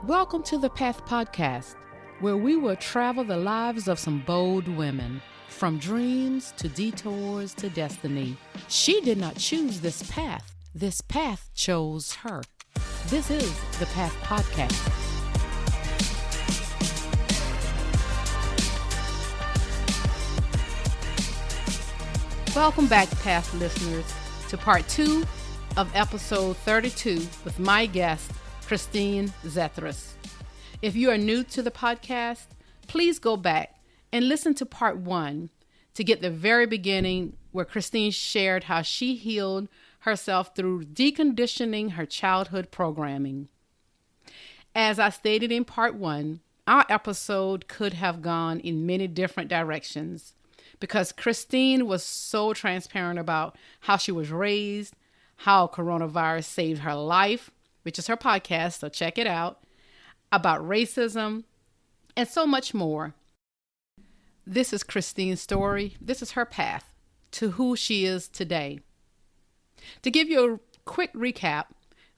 Welcome to the Path Podcast, where we will travel the lives of some bold women, from dreams to detours to destiny. She did not choose this path. This path chose her. This is the Path Podcast. Welcome back, Path listeners, to part 2 of episode 32 with my guest, Christine Zethraus. If you are new to the podcast, please go back and listen to part 1 to get the very beginning, where Christine shared how she healed herself through deconditioning her childhood programming. As I stated in part 1, our episode could have gone in many different directions because Christine was so transparent about how she was raised, how coronavirus saved her life, which is her podcast, so check it out, about racism, and so much more. This is Christine's story. This is her path to who she is today. To give you a quick recap,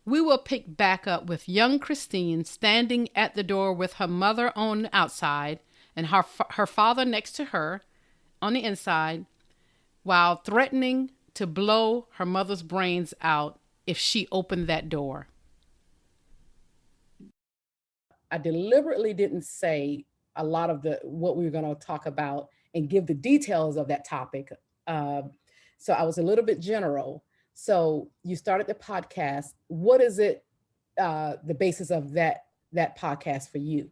we will pick back up with young Christine standing at the door with her mother on the outside and her father next to her on the inside, while threatening to blow her mother's brains out if she opened that door. I deliberately didn't say a lot of what we were going to talk about and give the details of that topic. So I was a little bit general. So you started the podcast. What is it, the basis of that podcast for you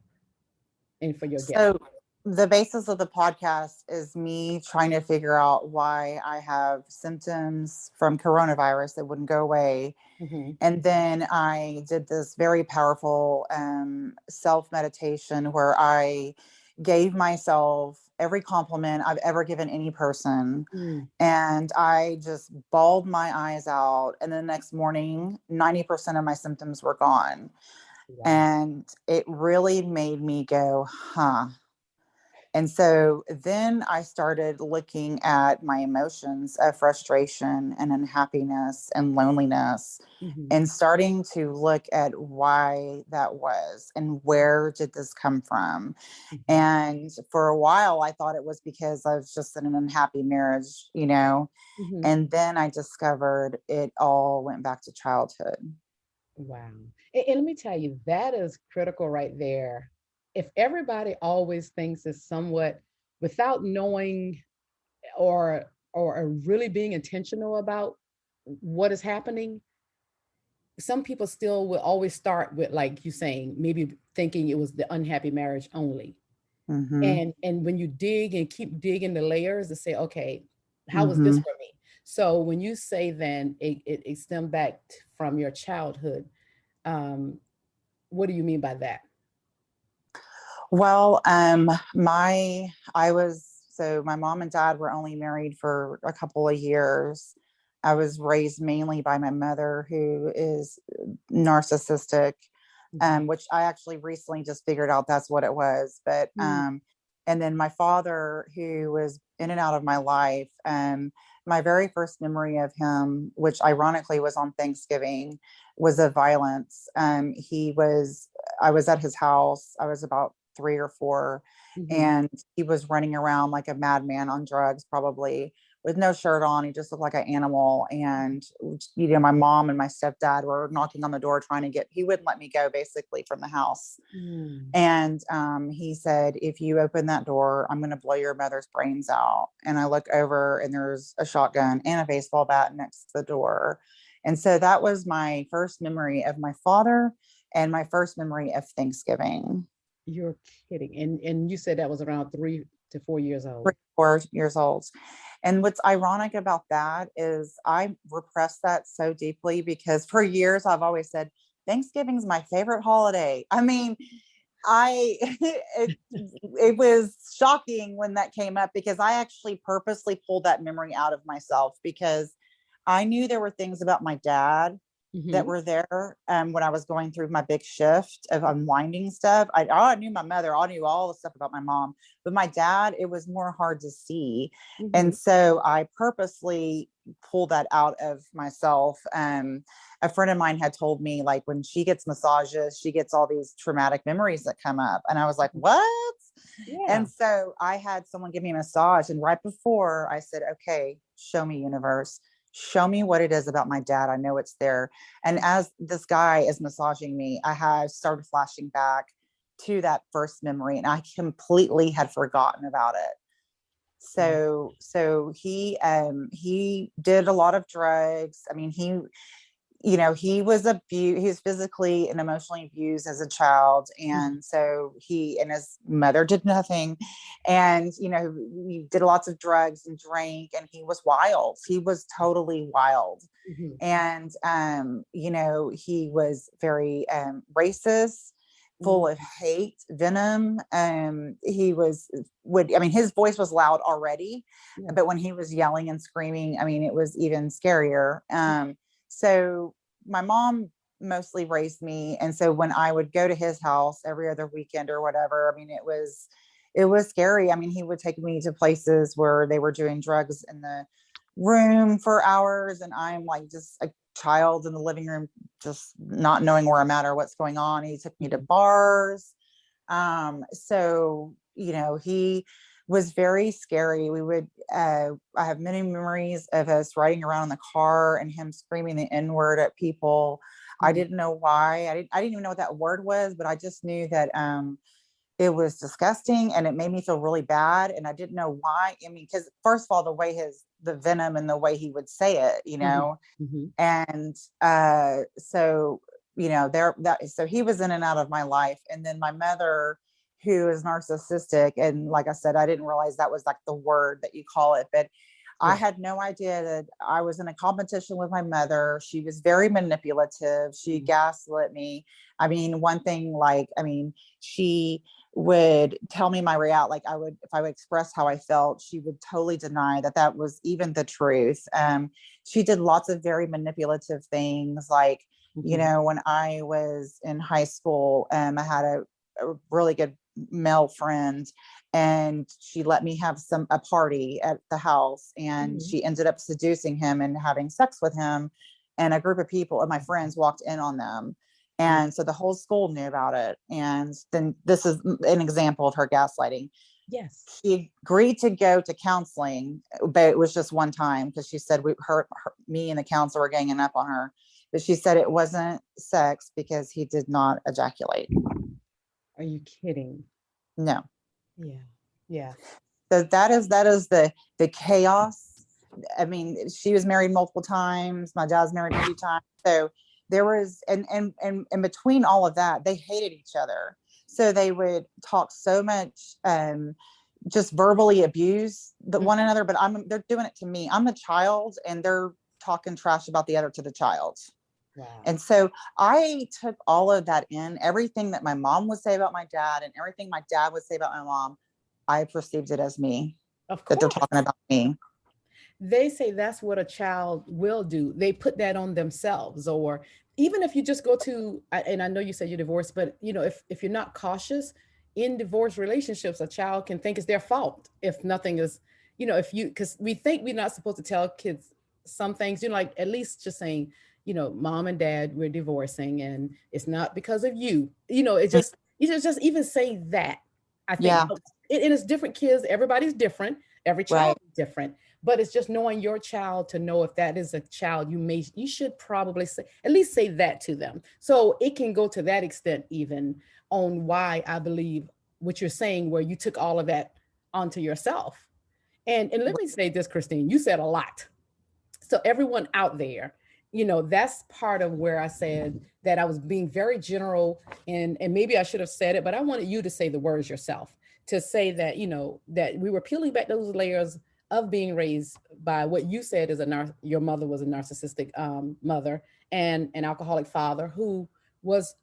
and for your guest? So the basis of the podcast is me trying to figure out why I have symptoms from coronavirus that wouldn't go away. Mm-hmm. And then I did this very powerful self-meditation where I gave myself every compliment I've ever given any person. And I just bawled my eyes out. And the next morning, 90% of my symptoms were gone. Wow. And it really made me go, huh. And so then I started looking at my emotions of frustration and unhappiness and loneliness, and starting to look at why that was and where did this come from. And for a while, I thought it was because I was just in an unhappy marriage, you know, and then I discovered it all went back to childhood. Wow. And let me tell you, that is critical right there. If everybody always thinks it's somewhat without knowing or really being intentional about what is happening, some people still will always start with, like you saying, maybe thinking it was the unhappy marriage only. And when you dig and keep digging the layers to say, okay, how was this for me? So when you say then it stemmed back from your childhood, what do you mean by that? Well, my mom and dad were only married for a couple of years. I was raised mainly by my mother, who is narcissistic, which I actually recently just figured out that's what it was. But, and then my father, who was in and out of my life, my very first memory of him, which ironically was on Thanksgiving, was of violence. I was at his house. I was about 3 or 4, and he was running around like a madman on drugs, probably with no shirt on. He just looked like an animal. And, you know, my mom and my stepdad were knocking on the door he wouldn't let me go basically from the house. And he said, if you open that door, I'm going to blow your mother's brains out. And I look over and there's a shotgun and a baseball bat next to the door. And so that was my first memory of my father and my first memory of Thanksgiving. You're kidding. And you said that was around 3 to 4 years old. 3 4 years old. And what's ironic about that is I repressed that so deeply, because for years I've always said Thanksgiving's my favorite holiday. I mean, it was shocking when that came up, because I actually purposely pulled that memory out of myself, because I knew there were things about my dad that were there when I was going through my big shift of unwinding stuff. I knew my mother, I knew all the stuff about my mom, but my dad, it was more hard to see. And so I purposely pulled that out of myself. A friend of mine had told me, like, when she gets massages, she gets all these traumatic memories that come up. And I was like, what? Yeah. And so I had someone give me a massage. And right before I said, okay, show me, universe, show me what it is about my dad. I know it's there. And as this guy is massaging me, I have started flashing back to that first memory, and I completely had forgotten about it. So he did a lot of drugs. I mean, he was abused. He was physically and emotionally abused as a child. And so he and his mother did nothing. And, he did lots of drugs and drank, and he was wild. He was totally wild. And, he was very racist, full of hate, venom. His voice was loud already, but when he was yelling and screaming, I mean, it was even scarier. So my mom mostly raised me. And so when I would go to his house every other weekend or whatever, I mean, it was scary. I mean, he would take me to places where they were doing drugs in the room for hours. And I'm like just a child in the living room, just not knowing where I'm at or what's going on. He took me to bars. So, he was very scary. I have many memories of us riding around in the car and him screaming the N-word at people. I didn't know why. I didn't even know what that word was, but I just knew that, it was disgusting and it made me feel really bad. And I didn't know why. I mean, because first of all, the venom and the way he would say it, and, so, so he was in and out of my life. And then my mother, who is narcissistic. And like I said, I didn't realize that was like the word that you call it, but I had no idea that I was in a competition with my mother. She was very manipulative. She gaslit me. I mean, she would tell me my reality. Like if I would express how I felt, she would totally deny that was even the truth. She did lots of very manipulative things. Like, when I was in high school, I had a really good male friend, and she let me have a party at the house, and she ended up seducing him and having sex with him, and a group of people and my friends walked in on them, and so the whole school knew about it. And then this is an example of her gaslighting. Yes. She agreed to go to counseling, but it was just one time, because she said me and the counselor were ganging up on her, but she said it wasn't sex because he did not ejaculate. Are you kidding? No. Yeah. So that is the chaos. I mean, she was married multiple times. My dad's married a few times. So there was, and between all of that, they hated each other. So they would talk so much, just verbally abuse one another. But they're doing it to me. I'm the child, and they're talking trash about to the child. Wow. And so I took all of that in, everything that my mom would say about my dad and everything my dad would say about my mom. I perceived it as me. Of course. That they're talking about me. They say that's what a child will do. They put that on themselves. Or even if you just go to, and I know you said you're divorced, but if you're not cautious in divorce relationships, a child can think it's their fault if nothing is, because we think we're not supposed to tell kids some things, like at least just saying, mom and dad, we're divorcing and it's not because of you. It's just, just even say that, I think. Yeah. And it's different kids. Everybody's different. Every child is different. But it's just knowing your child, to know if that is a child you should probably at least say that to them. So it can go to that extent, even on why I believe what you're saying, where you took all of that onto yourself. And let me say this, Christine, you said a lot. So everyone out there, that's part of where I said that I was being very general, and maybe I should have said it, but I wanted you to say the words yourself, to say that, that we were peeling back those layers of being raised by what you said is your mother was a narcissistic mother, and an alcoholic father who was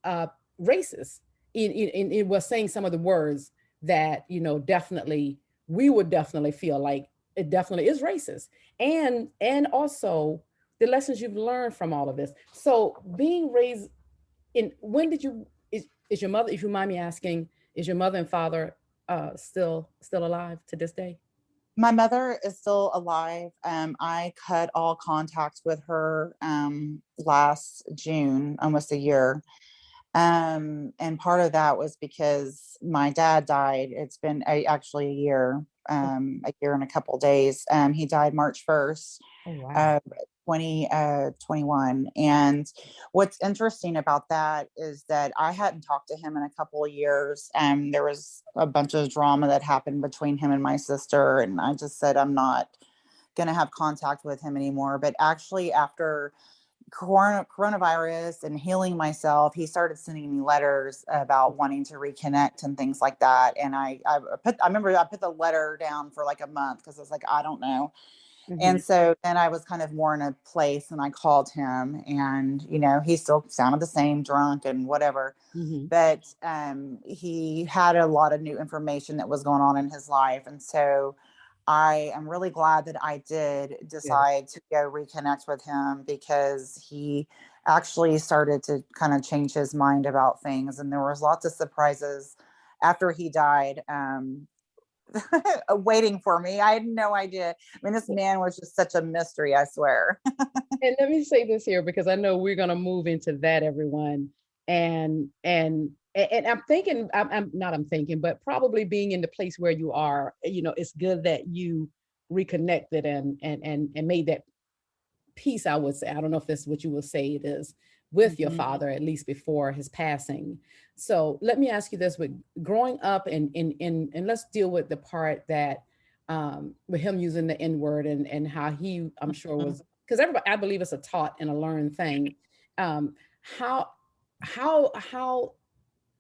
racist. It was saying some of the words that, definitely, we would definitely feel like it definitely is racist. And also the lessons you've learned from all of this. So being raised in, when did you, is your mother, if you mind me asking, is your mother and father still alive to this day? My mother is still alive. I cut all contact with her last June, almost a year. And part of that was because my dad died. It's been actually a year and a couple of days. He died March 1st, Oh wow. uh, 2021. And what's interesting about that is that I hadn't talked to him in a couple of years. There was a bunch of drama that happened between him and my sister. And I just said, I'm not going to have contact with him anymore. But actually, after coronavirus and healing myself, he started sending me letters about wanting to reconnect and things like that. And I remember I put the letter down for like a month because I was like, I don't know. Mm-hmm. And so then I was kind of more in a place, and I called him, and he still sounded the same, drunk and whatever. Mm-hmm. But he had a lot of new information that was going on in his life. And so I am really glad that I did Good. decide to go reconnect with him, because he actually started to kind of change his mind about things. And there was lots of surprises after he died, waiting for me. I had no idea. I mean, this man was just such a mystery, I swear. And let me say this here, because I know we're going to move into that, everyone. And I'm thinking, I'm not, I'm thinking, but probably being in the place where you are, it's good that you reconnected and made that peace, I would say. I don't know if that's what you will say it is, with your Mhm. father, at least before his passing. So let me ask you this: with growing up, and let's deal with the part that, with him using the N word, and how he, I'm sure, was, because everybody, I believe it's a taught and a learned thing. Um, how how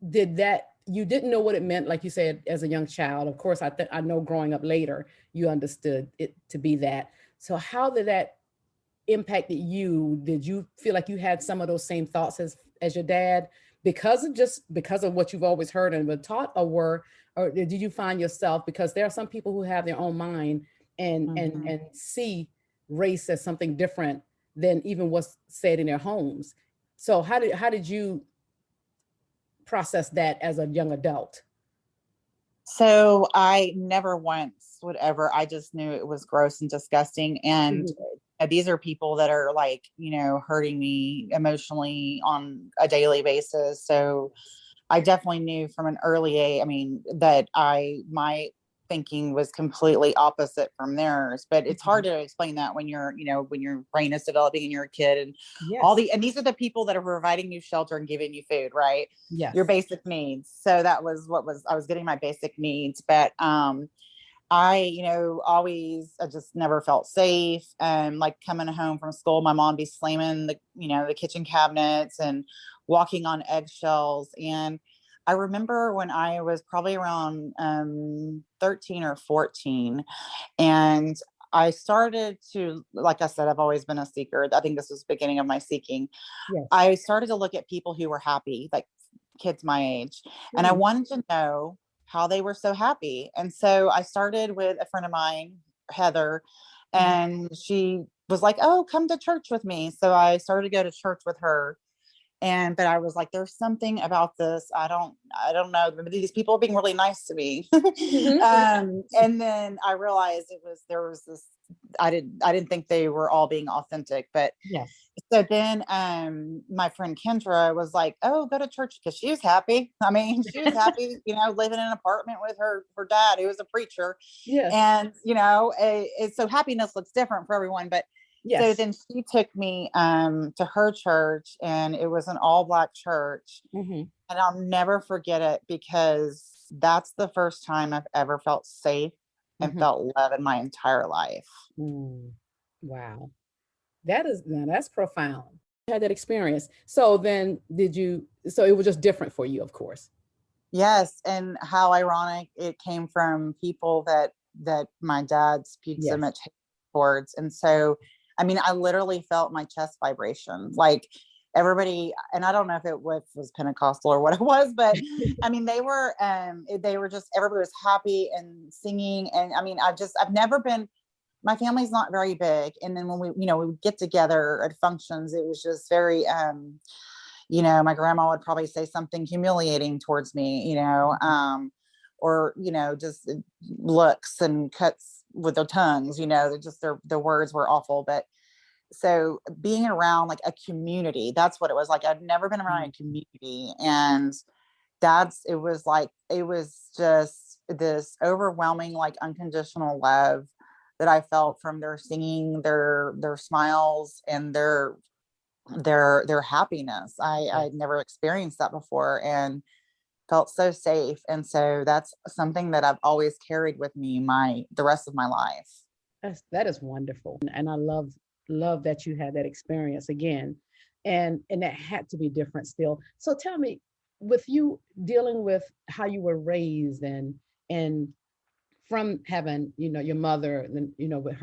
did that, you didn't know what it meant, like you said, as a young child. Of course, I know growing up later, you understood it to be that. So how did that impacted you? Did you feel like you had some of those same thoughts as your dad, because of what you've always heard and been taught, or did you find yourself, because there are some people who have their own mind Mhm. and see race as something different than even what's said in their homes. So how did you process that as a young adult? So I never once would ever, I just knew it was gross and disgusting. And Mhm. these are people that are like, hurting me emotionally on a daily basis. So I definitely knew from an early age, I mean, that my thinking was completely opposite from theirs. But it's hard Mhm. to explain that when when your brain is developing and you're a kid, and Yes. and these are the people that are providing you shelter and giving you food, right? Your Yes. basic needs. So that was I was getting my basic needs. But I, always, I just never felt safe. Like coming home from school, my mom be slamming the kitchen cabinets and walking on eggshells. And I remember when I was probably around 13 or 14, and I started to, like I said, I've always been a seeker. I think this was the beginning of my seeking. Yes. I started to look at people who were happy, like kids my age, and I Mhm. wanted to know how they were so happy. And so I started with a friend of mine, Heather, Mhm. and she was like, "Oh, come to church with me." So I started to go to church with her. But I was like, there's something about this. I don't know. These people are being really nice to me. Mhm. And then I realized there was this, I didn't think they were all being authentic. But Yes. so then my friend Kendra was like, "Oh, go to church," because she was happy. I mean, she was happy, living in an apartment with her dad, who was a preacher. Yes. And so happiness looks different for everyone. But so Yes. then she took me to her church, and it was an all Black church. Mhm. And I'll never forget it, because that's the first time I've ever felt safe and Mhm. felt love in my entire life. Mm. Wow. That's profound. You had that experience. So then so it was just different for you, of course. Yes, and how ironic it came from people that my dad spewed so Yes. much hate towards. And so, I mean, I literally felt my chest vibration. Like everybody, and I don't know if was Pentecostal or what it was, but I mean, they were just, everybody was happy and singing. And I mean, I've never been, my family's not very big. And then when we would get together at functions, it was just very, my grandma would probably say something humiliating towards me, or, just looks and cuts with their tongues, just their words were awful. But so being around like a community, that's what it was like. I'd never been around a community, and it was just this overwhelming, like unconditional love that I felt from their singing, their smiles, and their happiness. I'd never experienced that before, and felt so safe. And so that's something that I've always carried with me the rest of my life. That is wonderful. And I love that you had that experience again. And that had to be different still. So tell me, with you dealing with how you were raised and from having, your mother, and with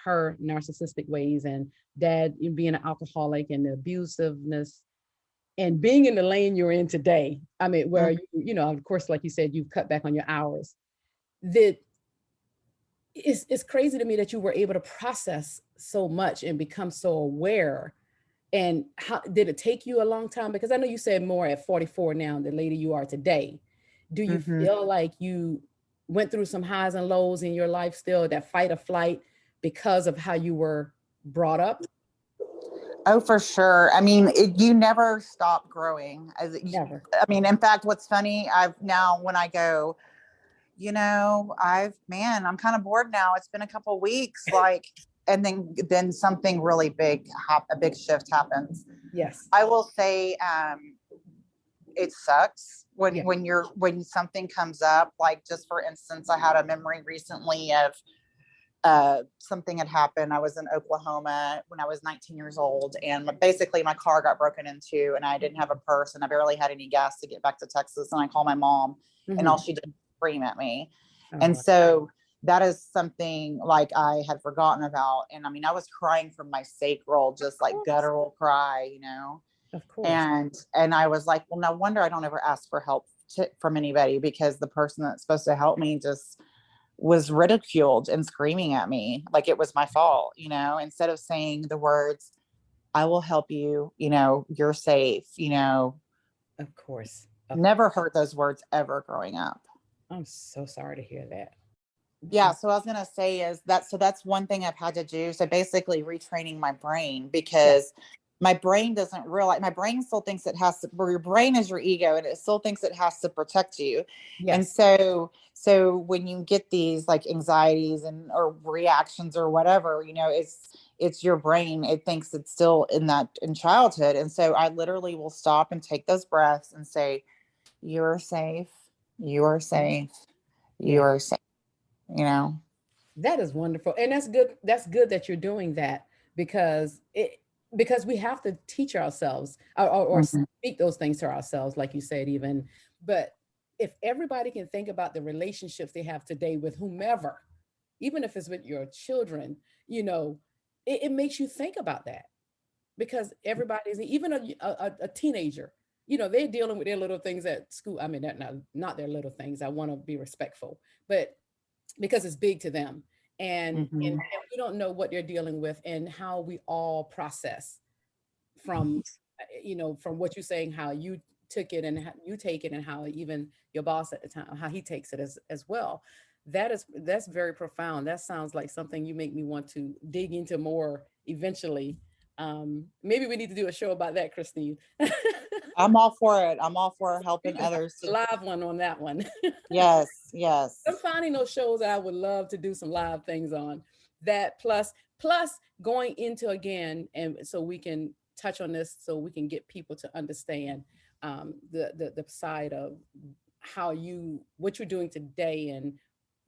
her narcissistic ways, and dad being an alcoholic and the abusiveness, and being in the lane you're in today. I mean, where of course, like you said, you've cut back on your hours. That it's crazy to me that you were able to process so much and become so aware. And how did it take you a long time? Because I know you said more at 44 now, the lady you are today. Do you feel like you went through some highs and lows in your life still, that fight or flight, because of how you were brought up? Oh, for sure. I mean, you never stop growing. Never. I mean, in fact, what's funny, I've now, when I go, I'm kind of bored now. It's been a couple of weeks, like, and then something really big, a big shift happens. Yes. I will say, it sucks when, Yeah. when something comes up, like, just for instance, I had a memory recently of, something had happened. I was in Oklahoma when I was 19 years old, and basically my car got broken into, and I didn't have a purse, and I barely had any gas to get back to Texas. And I called my mom, and all she did was scream at me. And so that is something like I had forgotten about. And I mean, I was crying from my sacral, just like guttural cry, Of course. and I was like, well, no wonder I don't ever ask for help from anybody, because the person that's supposed to help me just was ridiculed and screaming at me like it was my fault, instead of saying the words, I will help you, you're safe, Of course. never heard those words ever growing up. I'm so sorry to hear that. Yeah. So I was going to say so that's one thing I've had to do. So basically retraining my brain, because my brain doesn't realize, my brain still thinks it has to, where your brain is your ego, and it still thinks it has to protect you. Yes. And so when you get these like anxieties or reactions or whatever, it's your brain. It thinks it's still in childhood. And so I literally will stop and take those breaths and say, you're safe. You are safe. You are safe. That is wonderful. And that's good. That's good that you're doing that, because we have to teach ourselves, or Mhm. speak those things to ourselves, like you said, even. But if everybody can think about the relationships they have today with whomever, even if it's with your children, it makes you think about that, because everybody's, even a teenager, they're dealing with their little things at school. I mean, not their little things. I want to be respectful, but because it's big to them. And we don't know what they're dealing with, and how we all process from, from what you're saying, how you took it, and how you take it, and how even your boss at the time, how he takes it as well. That's very profound. That sounds like something you make me want to dig into more eventually. Maybe we need to do a show about that, Christine. I'm all for it. I'm all for helping We can have others. a live one on that one. Yes, yes. I'm finding those shows that I would love to do some live things on. That plus going into again, and so we can touch on this, so we can get people to understand the side of what you're doing today, and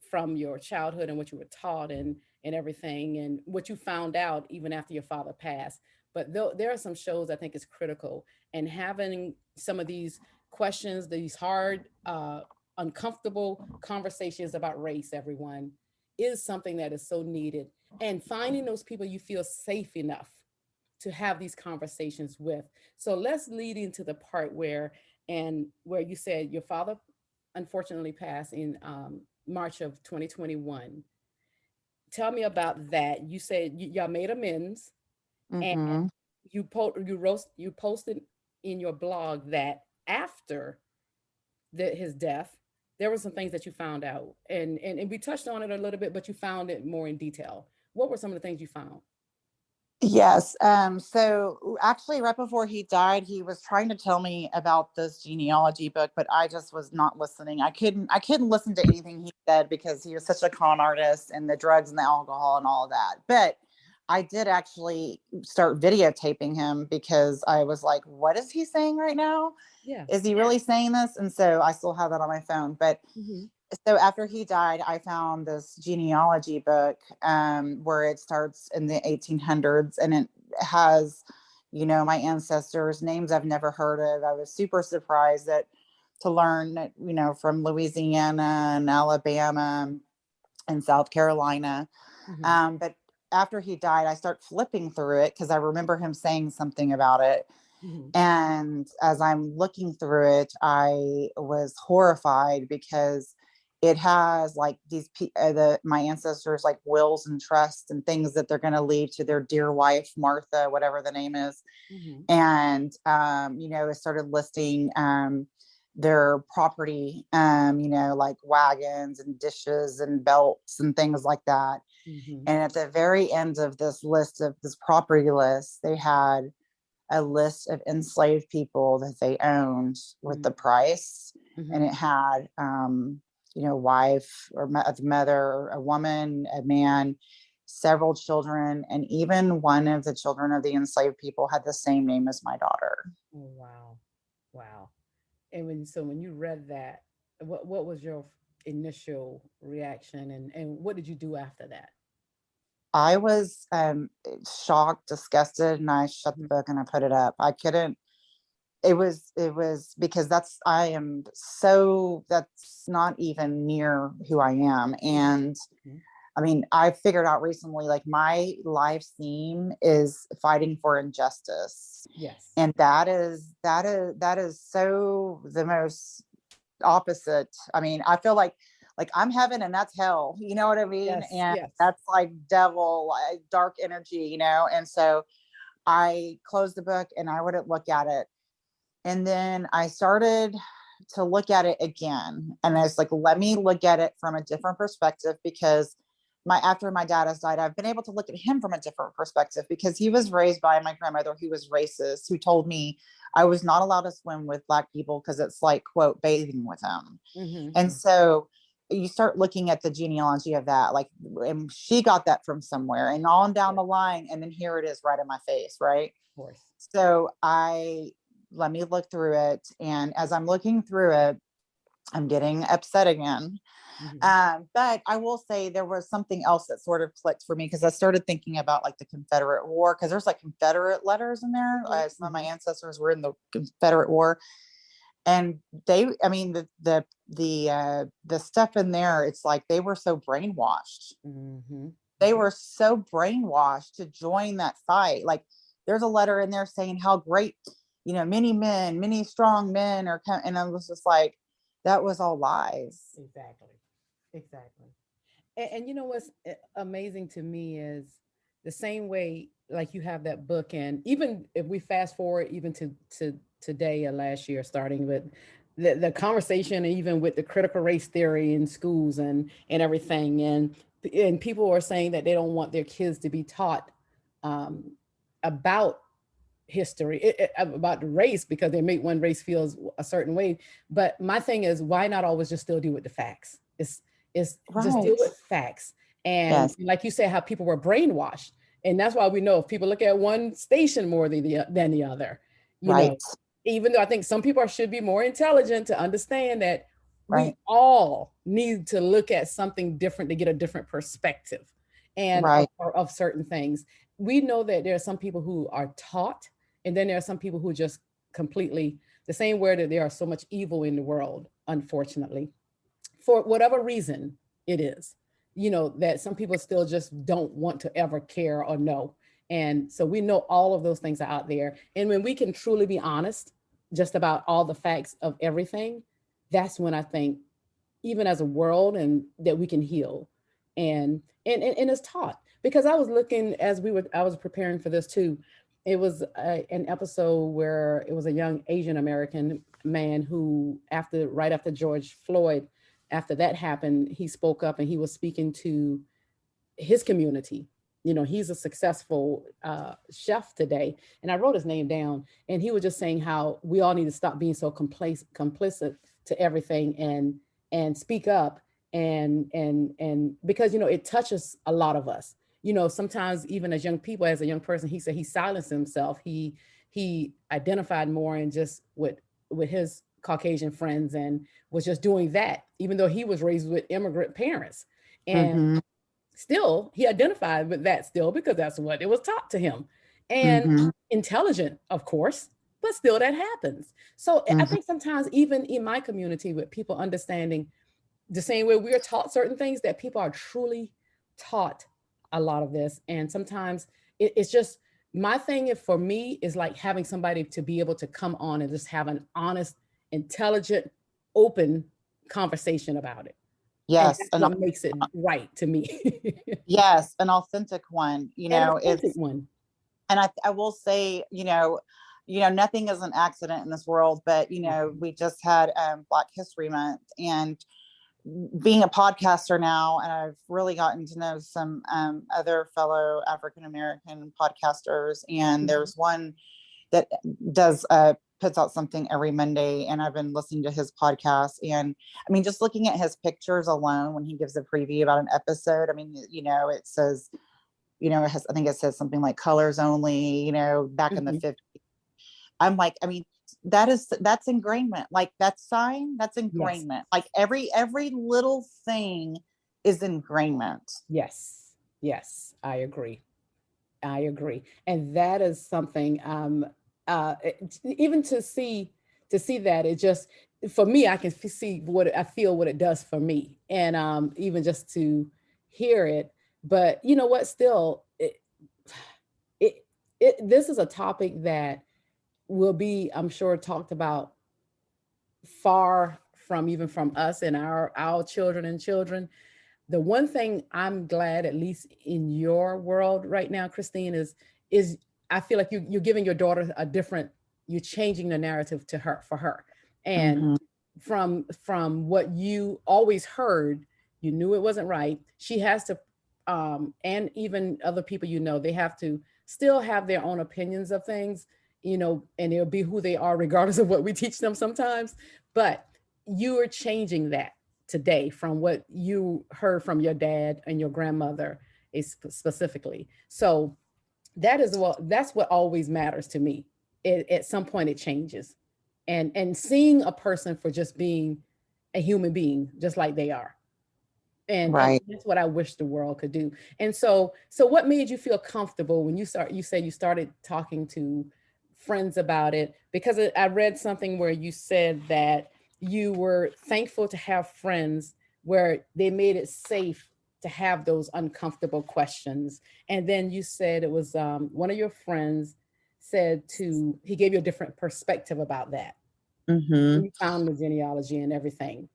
from your childhood, and what you were taught, and everything, and what you found out even after your father passed. But there are some shows I think is critical, and having some of these questions, these hard, uncomfortable conversations about race, everyone, is something that is so needed. And finding those people you feel safe enough to have these conversations with. So let's lead into the part where you said your father unfortunately passed in March of 2021. tell me about that. You said y'all made amends, and Mm-hmm. you posted in your blog that after his death, there were some things that you found out, and we touched on it a little bit, but you found it more in detail. What were some of the things you found? Yes. So actually, right before he died, he was trying to tell me about this genealogy book, but I just was not listening. I couldn't listen to anything he said because he was such a con artist and the drugs and the alcohol and all of that. But I did actually start videotaping him because I was like, what is he saying right now? Yeah. Is he really saying this? And so I still have that on my phone. But Mm-hmm. so after he died, I found this genealogy book where it starts in the 1800s and it has, my ancestors' names I've never heard of. I was super surprised to learn that, from Louisiana and Alabama and South Carolina. Mm-hmm. But after he died, I start flipping through it because I remember him saying something about it. Mm-hmm. And as I'm looking through it, I was horrified because it has like my ancestors like wills and trusts and things that they're going to leave to their dear wife Martha, whatever the name is. Mm-hmm. And it started listing their property, like wagons and dishes and belts and things like that. Mm-hmm. And at the very end of this list, of this property list, they had a list of enslaved people that they owned with the price. And Mm-hmm. it had, wife or mother, a woman, a man, several children, and even one of the children of the enslaved people had the same name as my daughter. Oh, wow. Wow. And when you read that, what was your initial reaction, and what did you do after that? I was shocked, disgusted, and I shut the Mhm. book and I put it up. I couldn't. It was because that's not even near who I am. And Mhm. I mean, I figured out recently, like my life's theme is fighting for injustice. Yes. And that is so the most opposite. I mean, I feel like I'm heaven and that's hell. You know what I mean? Yes. And Yes. that's like devil, like dark energy. And so I closed the book and I wouldn't look at it. And then I started to look at it again. And I Mhm. was like, let me look at it from a different perspective because after my dad has died, I've been able to look at him from a different perspective because he was raised by my grandmother who was racist, who told me I was not allowed to swim with black people because it's like, quote, bathing with them. Mhm. And so you start looking at the genealogy of that, like, and she got that from somewhere and on down Yeah, the line. And then here it is right in my face. Right. of course. So let me look through it. And as I'm looking through it, I'm getting upset again. Mhm. But I will say there was something else that sort of clicked for me because I started thinking about like the Confederate War because there's like Confederate letters in there. Mhm. Some of my Mhm. ancestors were in the Confederate War, and I mean, the stuff in there, it's like they were so brainwashed. Mhm. They were so brainwashed to join that fight. Like there's a letter in there saying how great, many strong men and I was just like, that was all lies. Exactly. Exactly. And you know what's amazing to me is the same way, like you have that book, and even if we fast forward even to today or last year, starting with the conversation, even with the critical race theory in schools and everything, and people are saying that they don't want their kids to be taught um, about history about the race because they make one race feels a certain way. But my thing is, why not always just still deal with the facts? It's just deal Right. with facts. And Yes. like you said, how people were brainwashed, and that's why we know if people look at one station more than the other, you know, Right. even though I think some people should be more intelligent to understand that we Right. all need to look at something different to get a different perspective and Right. of certain things. We know that there are some people who are taught, and then there are some people who just completely, the same way that there are so much evil in the world, unfortunately, for whatever reason it is, that some people still just don't want to ever care or know. And so we know all of those things are out there. And when we can truly be honest just about all the facts of everything, that's when I think, even as a world, and that we can heal. and it's taught. Because I was looking as I was preparing for this too. It was an episode where it was a young Asian American man who, right after George Floyd, after that happened, he spoke up and he was speaking to his community. He's a successful chef today, and I wrote his name down. And he was just saying how we all need to stop being so complicit to everything, and speak up, and because it touches a lot of us. Sometimes even as young people, as a young person, he said he silenced himself. He identified more and just with his Caucasian friends, and was just doing that, even though he was raised with immigrant parents. And Mm-hmm. still he identified with that still, because that's what it was taught to him. And Mm-hmm. intelligent, of course, but still that happens. So I Mm-hmm. think sometimes even in my community, with people understanding the same way we are taught certain things, that people are truly taught a lot of this. And sometimes it's just, my thing for me is like having somebody to be able to come on and just have an honest, intelligent, open conversation about it. And Yes, that's what makes it right to me. yes, an authentic one. An authentic It's, one. and I will say, nothing is an accident in this world. But Right. we just had Black History Month, and being a podcaster now, and I've really gotten to know some other fellow African American podcasters, and Mhm. there's one that does puts out something every Monday, and I've been listening to his podcast. And I mean, just looking at his pictures alone when he gives a preview about an episode, I mean, it says, I think it says something like colors only, back in the Mhm. 50s. I'm like, I mean, that's ingrainment. Like that sign, that's Yes. ingrainment. Like every little thing is ingrainment. Yes. Yes. I agree. I agree. And that is something, even to see that, it just, for me, I can see what I feel, what it does for me. And even just to hear it. But you know what, still it, this is a topic that will be, I'm sure, talked about far from, even from us and our children and children. The one thing I'm glad, at least in your world right now, Christine, is I feel like you're giving your daughter a different, you're changing the narrative to her, for her. And Mm-hmm. from what you always heard, you knew it wasn't right. She has to, and even other people, they have to still have their own opinions of things, and they'll be who they are regardless of what we teach them sometimes. But you are changing that today from what you heard from your dad and your grandmother, specifically. So that's what always matters to me. At some point it changes, and seeing a person for just being a human being, just like they are. And Right. that's what I wish the world could do. And so what made you feel comfortable when you said you started talking to friends about it? Because I read something where you said that you were thankful to have friends where they made it safe to have those uncomfortable questions. And then you said it was, one of your friends said to he gave you a different perspective about that Mm-hmm. when you found the genealogy and everything.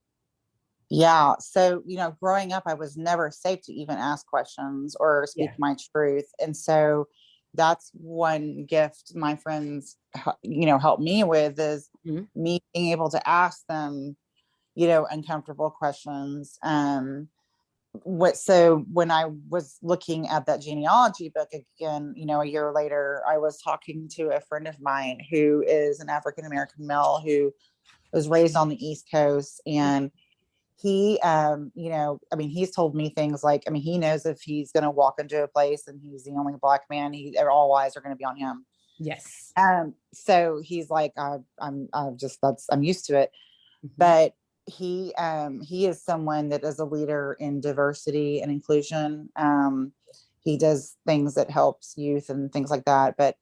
Yeah. So, growing up, I was never safe to even ask questions or speak Yeah. my truth. And so that's one gift my friends, help me with, is Mhm. me being able to ask them, uncomfortable questions. So when I was looking at that genealogy book again, a year later, I was talking to a friend of mine who is an African American male who was raised on the East Coast. And he, I mean, he's told me things like, I mean, he knows if he's going to walk into a place and he's the only Black man, all eyes are going to be on him. Yes. So he's like, I'm used to it. Mhm. But he is someone that is a leader in diversity and inclusion. He does things that helps youth and things like that. But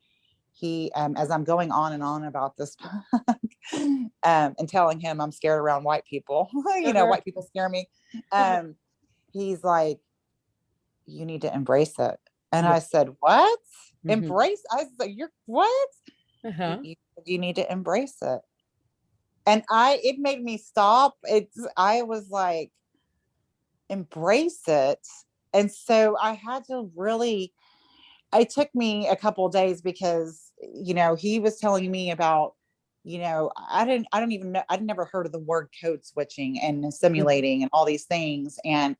he, as I'm going on and on about this, and telling him I'm scared around white people, Uh-huh. white people scare me. Um, he's like, you need to embrace it. And Yeah. I said, what? Mhm. Embrace? I said, you're what? Uh-huh. You need to embrace it. And it made me stop. I was like, embrace it. And so I had to really, it took me a couple of days because, he was telling me about, I don't even know, I'd never heard of the word code switching and simulating and all these things. And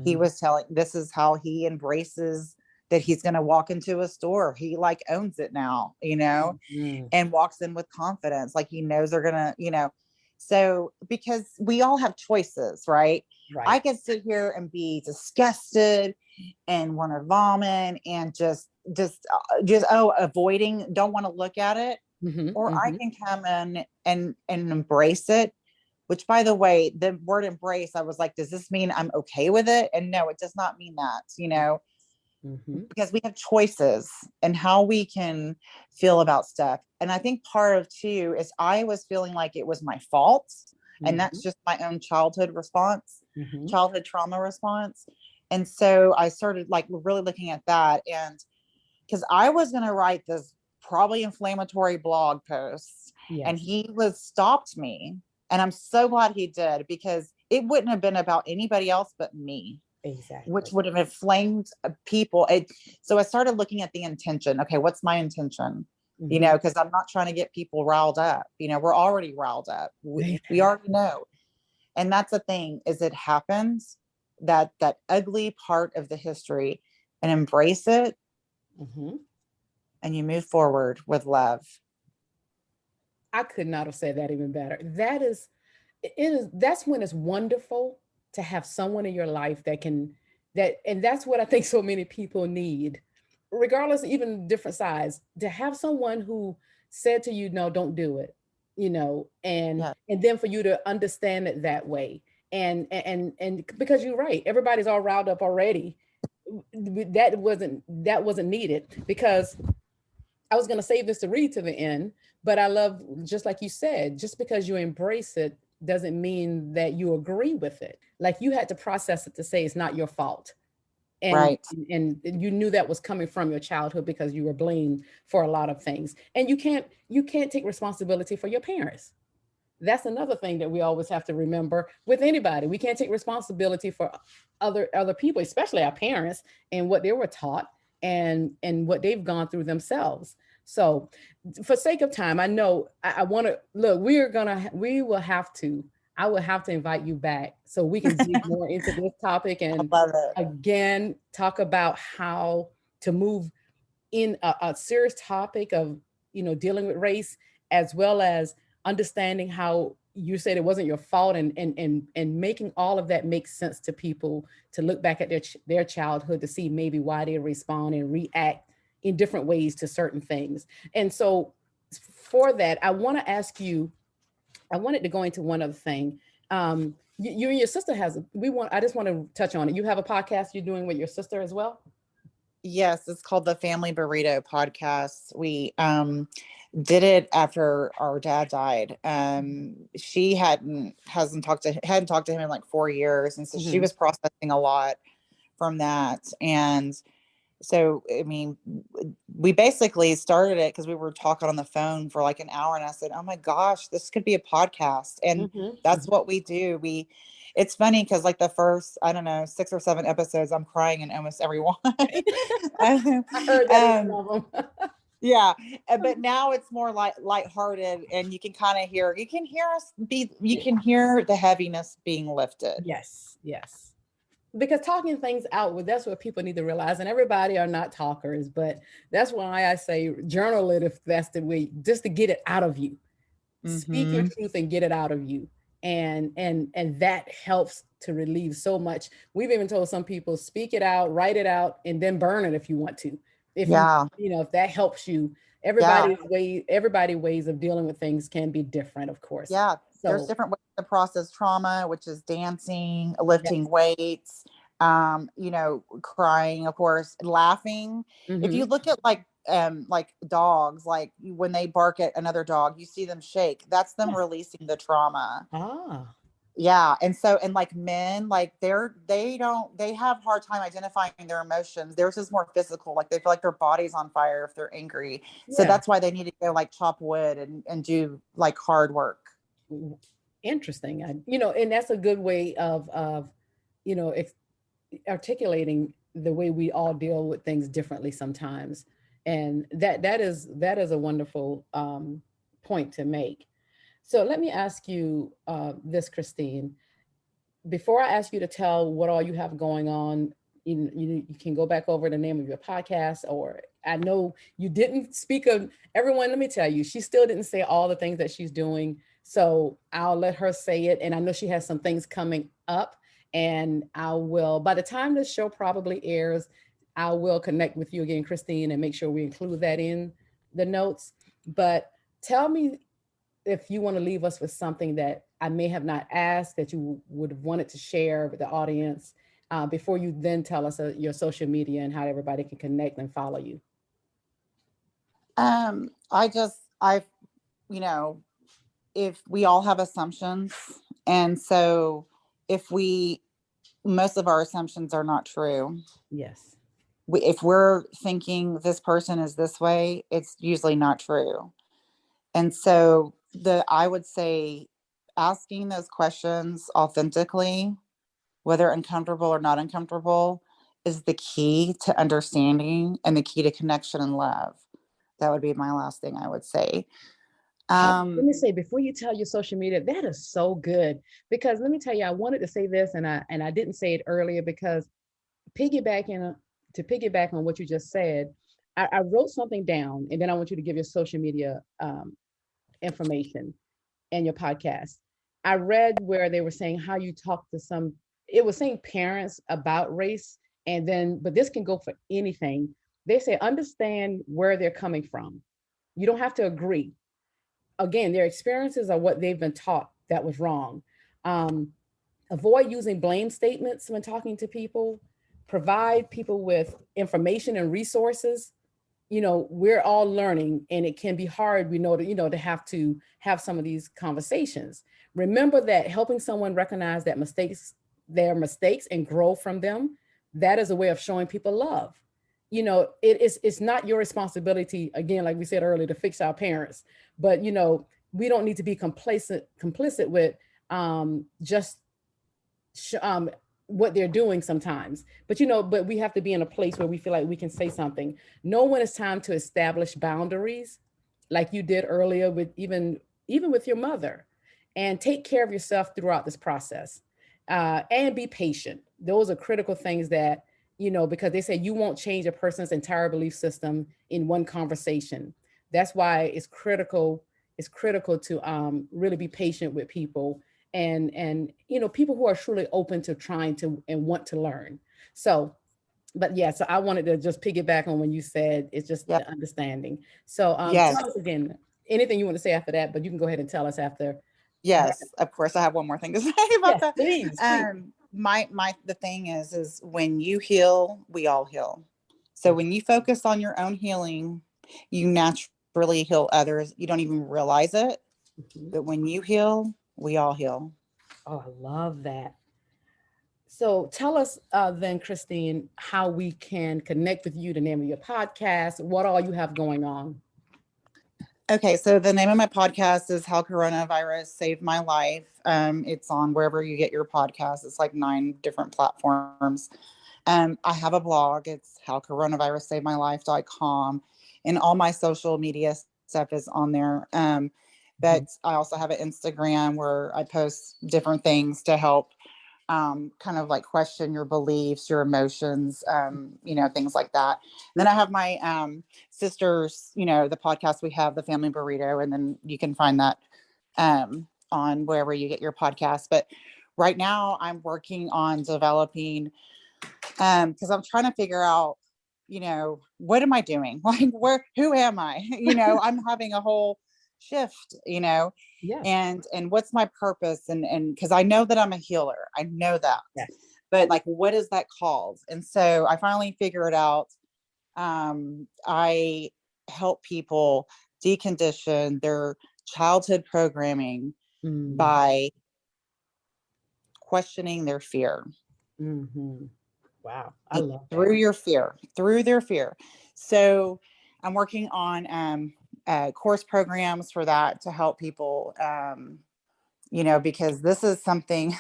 he was telling, this is how he embraces that he's going to walk into a store. He like owns it now, and walks in with confidence. Like he knows they're going to, so because we all have choices, right? Right. I could sit here and be disgusted and want to vomit and avoiding, don't want to look at it. Or I can come in and embrace it, which, by the way, the word embrace, I was like, does this mean I'm okay with it? And no, it does not mean that, because we have choices and how we can feel about stuff. And I think part of too is I was feeling like it was my fault. And that's just my own childhood response, childhood trauma response. And so I started like really looking at that. And because I was going to write this probably inflammatory blog post, and he stopped me. And I'm so glad he did, because it wouldn't have been about anybody else but me. Exactly. Which would have inflamed people. So I started looking at the intention. Okay, what's my intention? Because I'm not trying to get people riled up. We're already riled up. We already know. And that's the thing, is it happens, that ugly part of the history, and embrace it. And you move forward with love. I could not have said that even better. That's when it's wonderful to have someone in your life and that's what I think so many people need, regardless, even different size, to have someone who said to you, no, don't do it, and then for you to understand it that way. And because you're right, everybody's all riled up already. That wasn't needed, because I was going to save this to read to the end, but I love, just like you said, just because you embrace it doesn't mean that you agree with it. Like you had to process it to say it's not your fault. And, right. and you knew that was coming from your childhood because you were blamed for a lot of things. And you can't take responsibility for your parents. That's another thing that we always have to remember with anybody. We can't take responsibility for other people, especially our parents, and what they were taught and what they've gone through themselves. So for sake of time, I know I want to look, we will have to, I will have to invite you back so we can dig more into this topic and again, talk about how to move in a serious topic of, dealing with race, as well as understanding how you said it wasn't your fault, and making all of that make sense to people, to look back at their childhood to see maybe why they respond and react in different ways to certain things. And so for that, I wanted to go into one other thing. You and your sister I just want to touch on it. You have a podcast you're doing with your sister as well? Yes, it's called the Family Burrito Podcast. We did it after our dad died. She hadn't talked to him in like 4 years, and so she was processing a lot from that. And so, I mean, we basically started it because we were talking on the phone for like an hour, and I said, "Oh my gosh, this could be a podcast." And that's what we do. It's funny because like the first, I don't know, 6 or 7 episodes, I'm crying in almost every one. I heard that in one of them. Yeah, but now it's more like lighthearted, and you can kind of hear, you can hear the heaviness being lifted. Yes. Because talking things out, that's what people need to realize. And everybody are not talkers, but that's why I say journal it, if that's the way, just to get it out of you. Speak your truth and get it out of you. And that helps to relieve so much. We've even told some people, speak it out, write it out, and then burn it if you want to. If if that helps you. Everybody's ways of dealing with things can be different, of course. Yeah. So, there's different ways to process trauma, which is dancing, lifting weights, crying, of course, laughing. If you look at like dogs, like when they bark at another dog, you see them shake. That's them releasing the trauma. Yeah. And so, and like men, like they have a hard time identifying their emotions. Theirs is more physical. Like they feel like their body's on fire if they're angry. So that's why they need to go like chop wood and do like hard work. Interesting. And that's a good way of articulating the way we all deal with things differently sometimes, and that is a wonderful point to make. So let me ask you this, Christine. Before I ask you to tell what all you have going on, you can go back over the name of your podcast. Or I know you didn't speak of everyone. Let me tell you, she still didn't say all the things that she's doing. So I'll let her say it. And I know she has some things coming up. And I will, by the time this show probably airs, I will connect with you again, Christine, and make sure we include that in the notes. But tell me if you want to leave us with something that I may have not asked that you would have wanted to share with the audience before you then tell us your social media and how everybody can connect and follow you. I you know, if we all have assumptions, and so if we most of our assumptions are not true. Yes. If we're thinking this person is this way, it's usually not true. And so I would say asking those questions authentically, whether uncomfortable or not uncomfortable, is the key to understanding and the key to connection and love. That would be my last thing I would say. Let me say before you tell your social media, that is so good, because let me tell you, I wanted to say this and I didn't say it earlier because piggybacking to piggyback on what you just said, I wrote something down and then I want you to give your social media information and your podcast. I read where they were saying how you talk to some, it was saying parents about race, and then, but this can go for anything. They say understand where they're coming from. You don't have to agree. Again, their experiences are what they've been taught that was wrong. Um, Avoid using blame statements when talking to people. Provide people with information and resources. We're all learning and it can be hard, we know, to have some of these conversations. Remember that helping someone recognize that their mistakes and grow from them, that is a way of showing people love. It's not your responsibility, again, like we said earlier, to fix our parents, but we don't need to be complicit with just what they're doing sometimes. But we have to be in a place where we feel like we can say something. Know when it's time to establish boundaries, like you did earlier with even with your mother, and take care of yourself throughout this process. And be patient. Those are critical things that, because they say you won't change a person's entire belief system in one conversation. That's why it's critical to really be patient with people, and people who are truly open to trying to and want to learn. So, but yeah, so I wanted to just piggyback on when you said it's just Yeah. the understanding. So Yes. tell us again anything you want to say after that, but you can go ahead and tell us after that. Yes. Of course, I have one more thing to say about Yes, that. please. The thing is when you heal, we all heal. So when you focus on your own healing, you naturally heal others. You don't even realize it. Mhm. But when you heal, we all heal. Oh, I love that. So tell us then, Christine, how we can connect with you, the name of your podcast, what all you have going on. Okay, so the name of my podcast is How Coronavirus Saved My Life. It's on wherever you get your podcasts. It's like 9 different platforms. I have a blog. It's howcoronavirussavedmylife.com, and all my social media stuff is on there. Mhm. But I also have an Instagram where I post different things to help kind of like question your beliefs, your emotions, things like that. And then I have my sisters, the podcast we have, the Family Burrito, and then you can find that on wherever you get your podcast. But right now I'm working on developing, because I'm trying to figure out, what am I doing? Like, who am I? I'm having a whole shift, Yes. and what's my purpose? And because I know that I'm a healer, I know that, Yes. but like, what is that called? And so I finally figured out, I help people decondition their childhood programming Mm. by questioning their fear. Hmm. Wow, I love that. Through their fear. So I'm working on course programs for that to help people, because this is something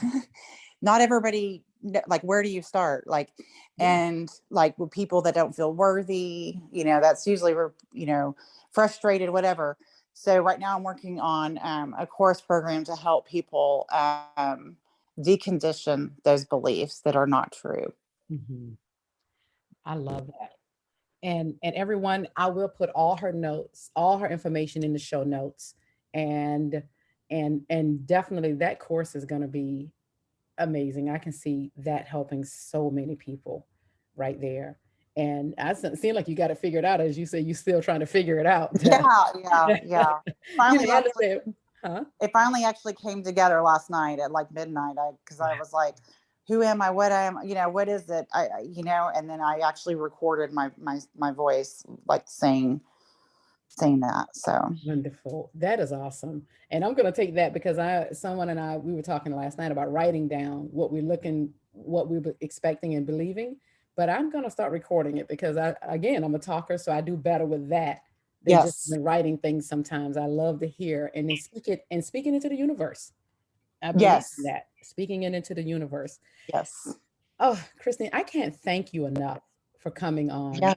not everybody like, where do you start? Like, Yeah. and like with people that don't feel worthy, that's usually where, frustrated, whatever. So right now I'm working on a course program to help people decondition those beliefs that are not true. Hmm. I love that. And everyone, I will put all her notes, all her information in the show notes. And and definitely that course is going to be amazing. I can see that helping so many people right there. And seem like you got it figured out. As you say, you still trying to figure it out. Yeah, yeah, yeah. You know, Finally, I actually, understand. Huh? it finally actually came together last night at like midnight. Because I was like, who am I? What am what is it? And then I actually recorded my voice, like saying that. So Wonderful. That is awesome. And I'm going to take that because someone and I, we were talking last night about writing down what we were expecting and believing. But I'm going to start recording it because again, I'm a talker, so I do better with that than just yes, been writing things sometimes. I love to hear and then speaking into the universe. I believe in yes, that, speaking it into the universe. yes, Oh, Christine, I can't thank you enough for coming on yeah,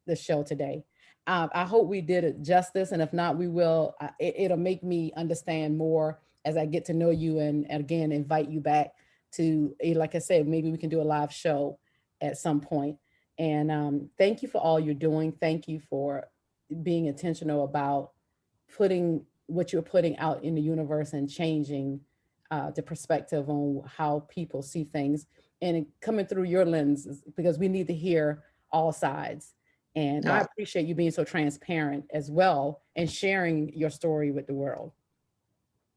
the show today. I hope we did it justice, and if not, we will. It'll make me understand more as I get to know you, and again invite you back to, like I said, maybe we can do a live show at some point. And thank you for all you're doing. Thank you for being intentional about putting what you're putting out in the universe and changing the perspective on how people see things and coming through your lenses because we need to hear all sides. And I yeah. appreciate you being so transparent as well and sharing your story with the world.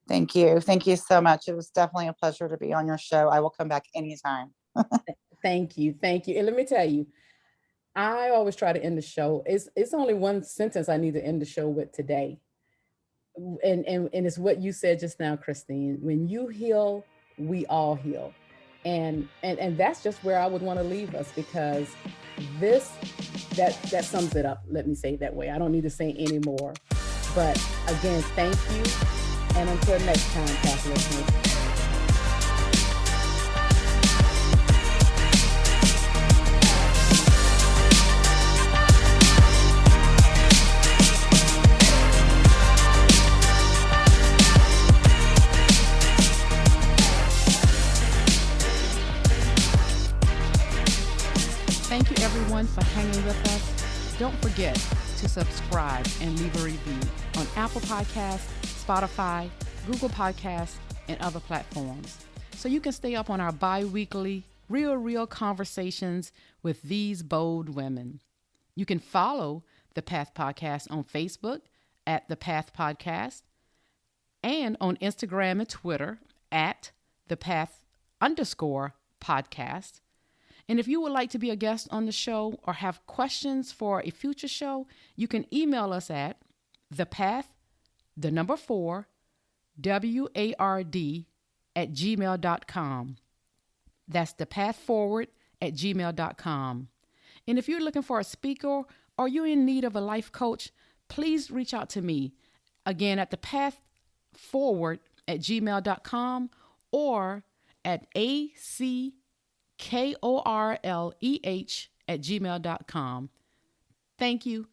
Thank you so much. It was definitely a pleasure to be on your show. I will come back anytime. Thank you. Thank you. And let me tell you, I always try to end the show. It's only one sentence I need to end the show with today. And it's what you said just now, Christine. When you heal, we all heal. And that's just where I would want to leave us because this that sums it up. Let me say it that way. I don't need to say any more. But again, thank you. And until next time, Catholic listeners. Thank you everyone for hanging with us. Don't forget to subscribe and leave a review on Apple Podcasts, Spotify, Google Podcasts, and other platforms. So you can stay up on our bi-weekly, real conversations with these bold women. You can follow The Path Podcast on Facebook at The Path Podcast and on Instagram and Twitter at The Path _podcast. And if you would like to be a guest on the show or have questions for a future show, you can email us at thepath4ward @gmail.com. That's thepathforward@gmail.com. And if you're looking for a speaker or you're in need of a life coach, please reach out to me. Again, at thepathforward@gmail.com or at ACKORLEH@gmail.com. Thank you.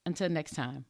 Until next time.